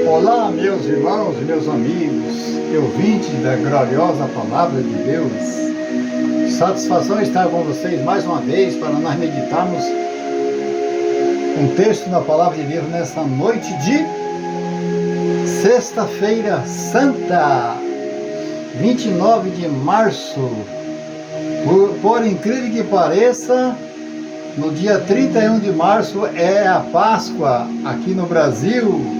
Olá, meus irmãos e meus amigos, ouvintes da gloriosa Palavra de Deus. Satisfação estar com vocês mais uma vez para nós meditarmos um texto da Palavra de Deus nessa noite de Sexta-feira Santa, 29 de março. Por incrível que pareça, no dia 31 de março é a Páscoa aqui no Brasil.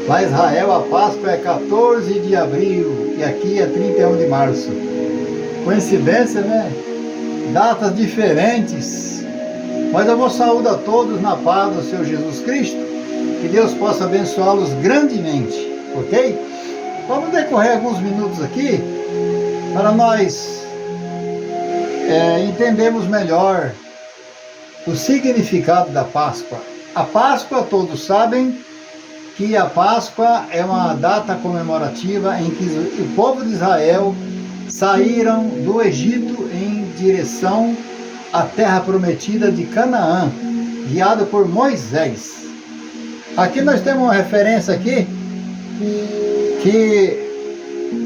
Lá em Israel a Páscoa é 14 de abril e aqui é 31 de março. Coincidência, né? Datas diferentes. Mas eu vou saudar a todos na paz do Senhor Jesus Cristo. Que Deus possa abençoá-los grandemente, ok? Vamos decorrer alguns minutos aqui para nós entendermos melhor o significado da Páscoa. A Páscoa, todos sabem que a Páscoa é uma data comemorativa em que o povo de Israel saíram do Egito em direção à terra prometida de Canaã, guiado por Moisés. Aqui nós temos uma referência aqui, que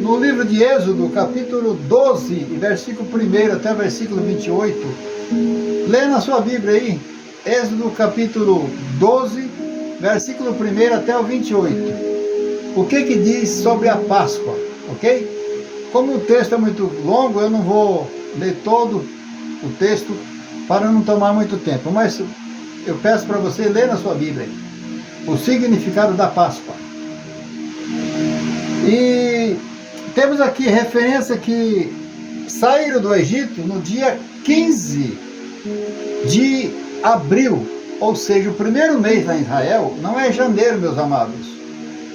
no livro de Êxodo, capítulo 12, versículo 1 até o versículo 28, lê na sua Bíblia aí, Êxodo capítulo 12, versículo 1 até o 28. O que diz sobre a Páscoa, ok? Como o texto é muito longo, eu não vou ler todo o texto para não tomar muito tempo, mas eu peço para você ler na sua Bíblia aí, o significado da Páscoa. E temos aqui referência que saíram do Egito no dia 15 de abril, ou seja, o primeiro mês lá em Israel não é janeiro, meus amados.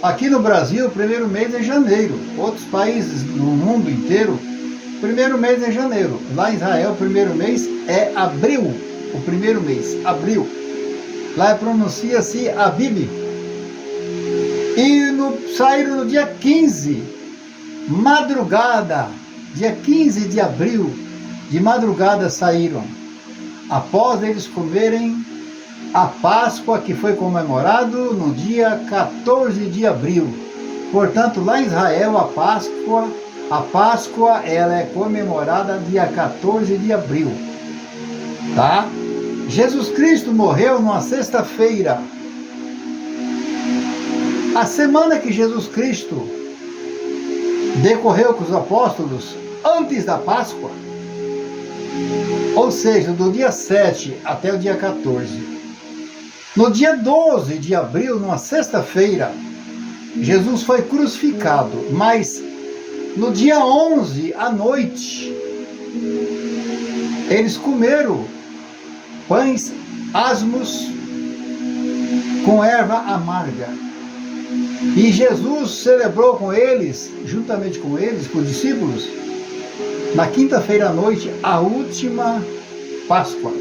Aqui no Brasil, o primeiro mês é janeiro. Outros países no mundo inteiro, o primeiro mês é janeiro. Lá em Israel, o primeiro mês é abril. O primeiro mês, abril. Lá pronuncia-se Abib. E saíram no dia 15, madrugada, dia 15 de abril, de madrugada saíram, após eles comerem a Páscoa, que foi comemorado no dia 14 de abril. Portanto, lá em Israel, a Páscoa ela é comemorada dia 14 de abril. Tá? Jesus Cristo morreu numa sexta-feira. A semana que Jesus Cristo decorreu com os apóstolos antes da Páscoa, ou seja, do dia 7 até o dia 14. No dia 12 de abril, numa sexta-feira, Jesus foi crucificado, mas no dia 11 à noite, eles comeram pães asmos com erva amarga. E Jesus celebrou com eles, juntamente com eles, com os discípulos, na quinta-feira à noite, a última Páscoa.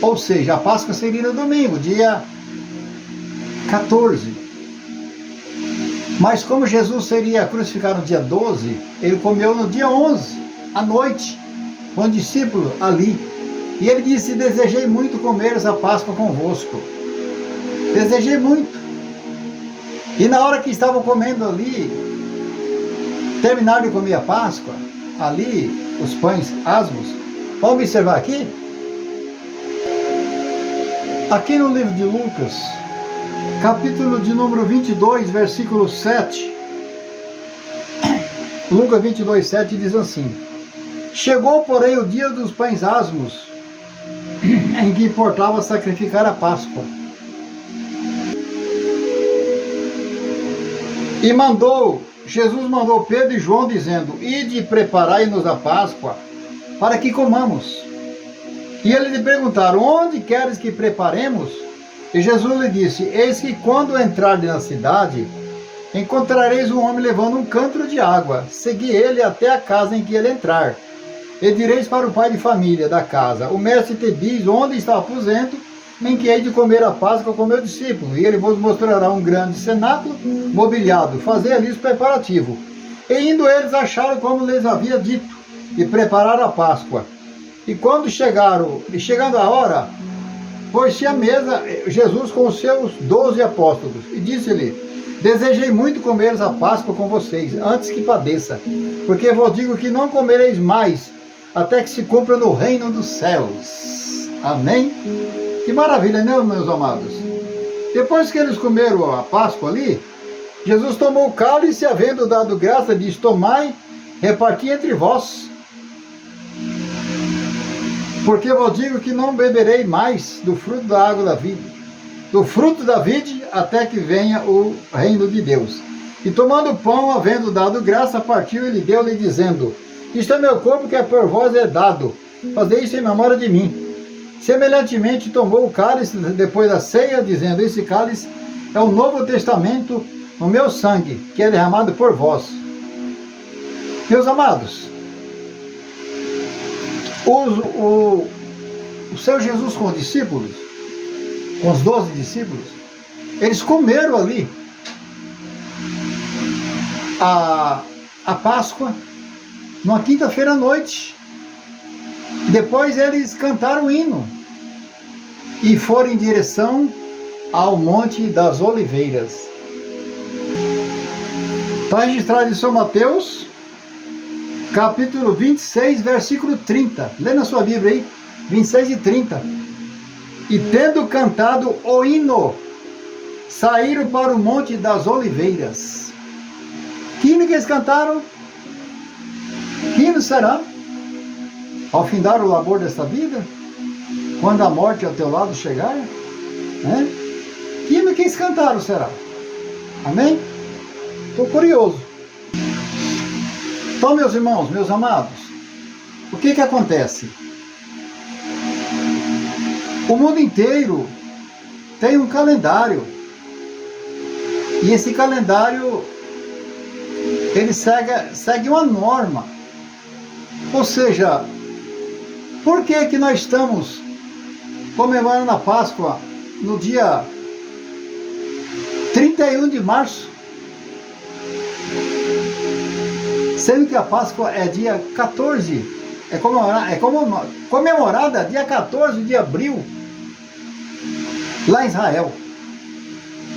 Ou seja, a Páscoa seria no domingo, dia 14. Mas como Jesus seria crucificado no dia 12, ele comeu no dia 11, à noite, com o discípulo ali. E ele disse: desejei muito comer essa Páscoa convosco. Desejei muito. E na hora que estavam comendo ali, terminaram de comer a Páscoa, ali, os pães asmos. Vamos observar aqui? Aqui no livro de Lucas, capítulo de número 22, versículo 7. Lucas 22, 7 diz assim: chegou, porém, o dia dos pães asmos, em que importava sacrificar a Páscoa. E Jesus mandou Pedro e João, dizendo: ide e preparai-nos a Páscoa, para que comamos. E eles lhe perguntaram: onde queres que preparemos? E Jesus lhe disse: eis que quando entrardes na cidade, encontrareis um homem levando um cântaro de água. Segui ele até a casa em que ele entrar. E direis para o pai de família da casa: o mestre te diz onde está o aposento em que hei de comer a Páscoa com meu discípulo, e ele vos mostrará um grande cenáculo mobiliado. Fazei ali os preparativos. E indo eles, acharam como lhes havia dito, e prepararam a Páscoa. E quando chegando a hora, pôs-se à mesa Jesus com os seus 12 apóstolos e disse-lhe: desejei muito comer a Páscoa com vocês, antes que padeça, porque vos digo que não comereis mais, até que se cumpra no reino dos céus. Amém? Que maravilha, né, meus amados? Depois que eles comeram a Páscoa ali, Jesus tomou o cálice, havendo dado graça, disse: tomai, reparti entre vós. Porque vos digo que não beberei mais do fruto da água da vida, do fruto da vide, até que venha o reino de Deus. E tomando o pão, havendo dado graça, partiu e lhe deu-lhe, dizendo: isto é meu corpo que é por vós é dado, fazei isso em memória de mim. Semelhantemente tomou o cálice depois da ceia, dizendo: esse cálice é o novo testamento no meu sangue, que é derramado por vós. Meus amados, o Senhor Jesus com os discípulos, com os 12 discípulos, eles comeram ali a Páscoa numa quinta-feira à noite. Depois eles cantaram o hino e foram em direção ao Monte das Oliveiras. Está registrado em São Mateus, capítulo 26, versículo 30. Lê na sua Bíblia aí, 26 e 30. E tendo cantado o hino, saíram para o Monte das Oliveiras. Que hino que eles cantaram? Que hino será? Ao findar o labor desta vida, quando a morte ao teu lado chegar, né? Que hino que eles cantaram será? Amém? Estou curioso. Então, meus irmãos, meus amados, o que acontece? O mundo inteiro tem um calendário, e esse calendário ele segue uma norma. Ou seja, por que nós estamos comemorando a Páscoa no dia 31 de março? Sendo que a Páscoa é dia 14, é comemorada dia 14 de abril, lá em Israel.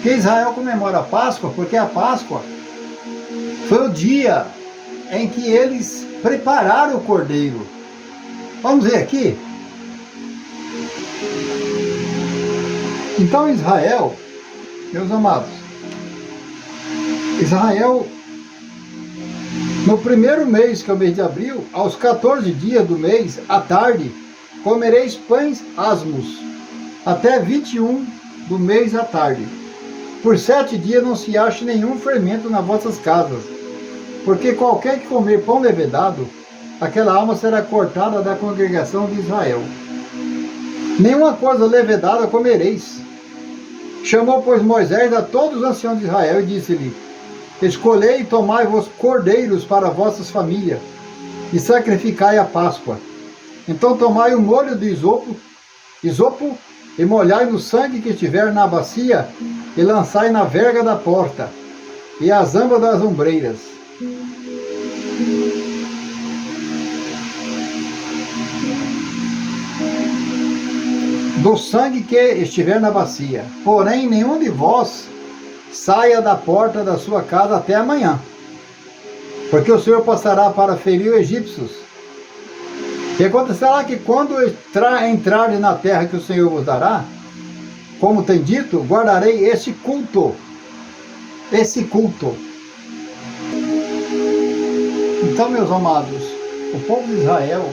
Que Israel comemora a Páscoa porque a Páscoa foi o dia em que eles prepararam o cordeiro. Vamos ver aqui. Então Israel, meus amados, Israel, no primeiro mês, que é o mês de abril, aos 14 dias do mês, à tarde, comereis pães asmos, até 21 do mês à tarde. Por 7 dias não se ache nenhum fermento nas vossas casas, porque qualquer que comer pão levedado, aquela alma será cortada da congregação de Israel. Nenhuma coisa levedada comereis. Chamou, pois, Moisés a todos os anciãos de Israel e disse-lhe: escolhei e tomai-vos cordeiros para vossas famílias, e sacrificai a Páscoa. Então tomai o molho de isopo, e molhai no sangue que estiver na bacia, e lançai na verga da porta, e as ambas das ombreiras. Do sangue que estiver na bacia. Porém, nenhum de vós saia da porta da sua casa até amanhã, porque o Senhor passará para ferir os egípcios. E acontecerá que quando entrardes na terra que o Senhor vos dará, como tem dito, guardarei esse culto. Esse culto. Então, meus amados, o povo de Israel,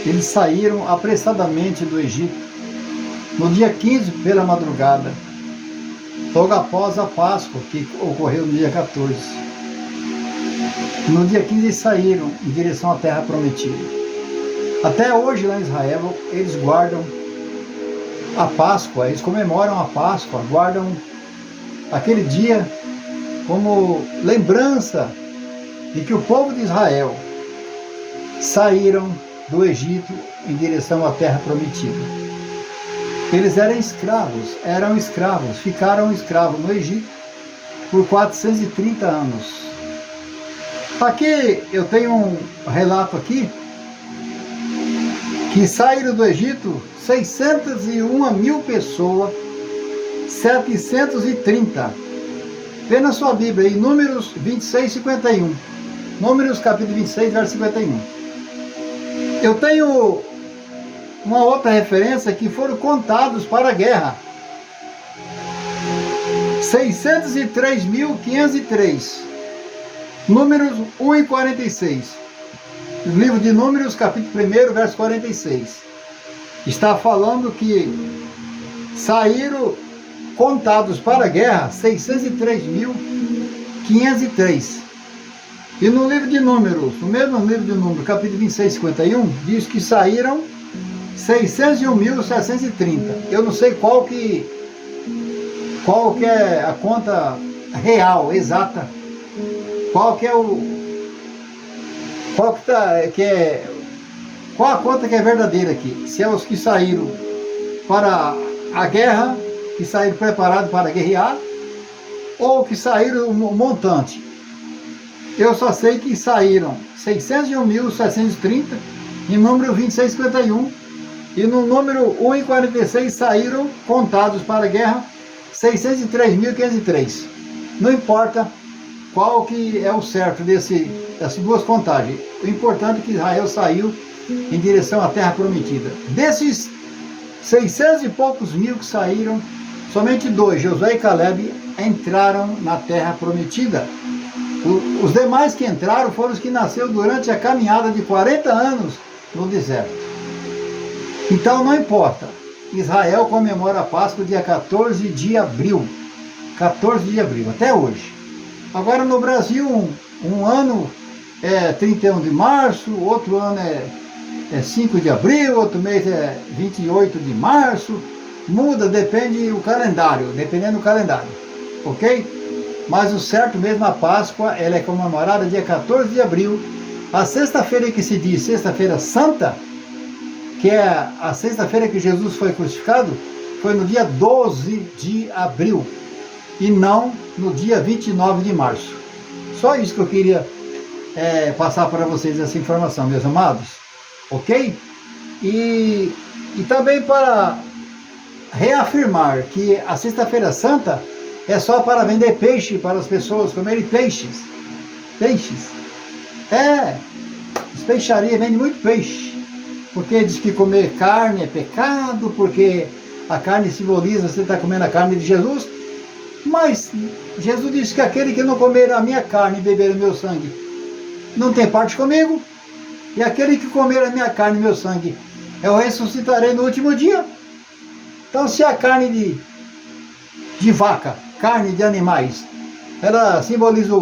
eles saíram apressadamente do Egito, no dia 15 pela madrugada, logo após a Páscoa, que ocorreu no dia 14. No dia 15 eles saíram em direção à terra prometida. Até hoje lá em Israel, eles guardam a Páscoa, eles comemoram a Páscoa, guardam aquele dia como lembrança de que o povo de Israel saíram do Egito em direção à terra prometida. Eles eram escravos, ficaram escravos no Egito por 430 anos. Aqui eu tenho um relato aqui, que saíram do Egito 601 mil pessoas, 730. Vê na sua Bíblia, em Números 26, 51. Números capítulo 26, verso 51. Eu tenho uma outra referência que foram contados para a guerra. 603.503. Números 1 e 46. Livro de Números, capítulo 1, verso 46. Está falando que saíram contados para a guerra 603.503. E no livro de Números, no mesmo livro de Números, capítulo 26, 51, diz que saíram 601.730. Eu não sei qual que é a conta real, exata. Qual a conta que é verdadeira aqui? Se é os que saíram para a guerra, que saíram preparados para guerrear, ou que saíram montante. Eu só sei que saíram 601.730 em número 2651, e no número 1 e 46 saíram contados para a guerra 603.503. Não importa qual que é o certo dessas duas contagens. O importante é que Israel saiu em direção à terra prometida. Desses 600 e poucos mil que saíram, somente 2, Josué e Caleb, entraram na terra prometida. Os demais que entraram foram os que nasceram durante a caminhada de 40 anos no deserto. Então não importa. Israel comemora a Páscoa dia 14 de abril. 14 de abril, até hoje. Agora no Brasil, um ano é 31 de março, outro ano é 5 de abril, outro mês é 28 de março. Muda, depende do calendário, dependendo do calendário. Ok? Mas o certo mesmo, a Páscoa, ela é comemorada dia 14 de abril. A sexta-feira que se diz Sexta-feira Santa, que é a sexta-feira que Jesus foi crucificado, foi no dia 12 de abril e não no dia 29 de março. Só isso que eu queria passar para vocês, essa informação, meus amados. Ok? E também para reafirmar que a Sexta-feira Santa é só para vender peixe, para as pessoas comerem peixes. Peixes. As peixarias vendem muito peixe. Porque diz que comer carne é pecado, porque a carne simboliza você está comendo a carne de Jesus. Mas Jesus disse que aquele que não comer a minha carne e beber o meu sangue não tem parte comigo. E aquele que comer a minha carne e meu sangue, eu ressuscitarei no último dia. Então, se a carne de vaca, carne de animais, ela simboliza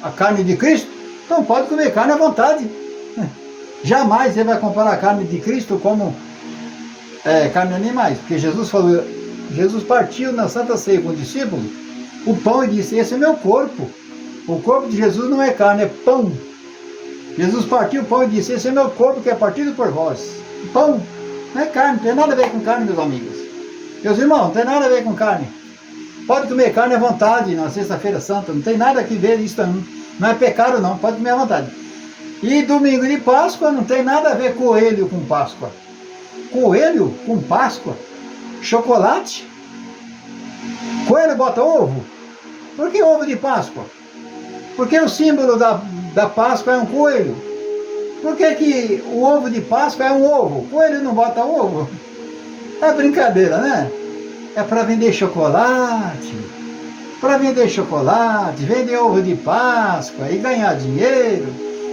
a carne de Cristo, então pode comer carne à vontade. Jamais você vai comparar a carne de Cristo como carne de animais, porque Jesus partiu na Santa Ceia com os discípulos o pão e disse: esse é meu corpo. O corpo de Jesus não é carne, é pão. Jesus partiu o pão e disse: esse é meu corpo que é partido por vós. Pão não é carne, não tem nada a ver com carne, meus amigos. Meus irmãos, não tem nada a ver com carne. Pode comer carne à vontade na Sexta-feira Santa, não tem nada a ver isso, não é pecado não, pode comer à vontade. E domingo de Páscoa não tem nada a ver coelho com Páscoa. Coelho com Páscoa? Chocolate? Coelho bota ovo? Por que ovo de Páscoa? Porque o símbolo da Páscoa é um coelho. Por que o ovo de Páscoa é um ovo? Coelho não bota ovo? É brincadeira, né? É para vender chocolate. Para vender chocolate, vender ovo de Páscoa e ganhar dinheiro.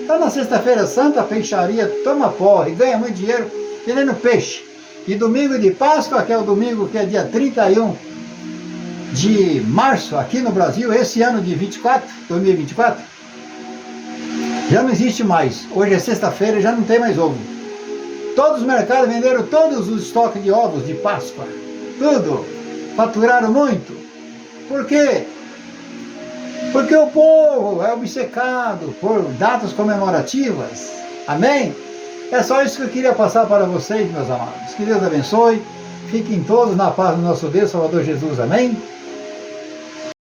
Então na Sexta-feira Santa a peixaria toma porre, ganha muito dinheiro vendendo peixe. E domingo de Páscoa, que é o domingo que é dia 31 de março, aqui no Brasil, esse ano de 2024, já não existe mais. Hoje é sexta-feira e já não tem mais ovo. Todos os mercados venderam todos os estoques de ovos de Páscoa. Tudo. Faturaram muito. Por quê? Porque o povo é obcecado por datas comemorativas. Amém? É só isso que eu queria passar para vocês, meus amados. Que Deus abençoe. Fiquem todos na paz do nosso Deus, Salvador Jesus. Amém?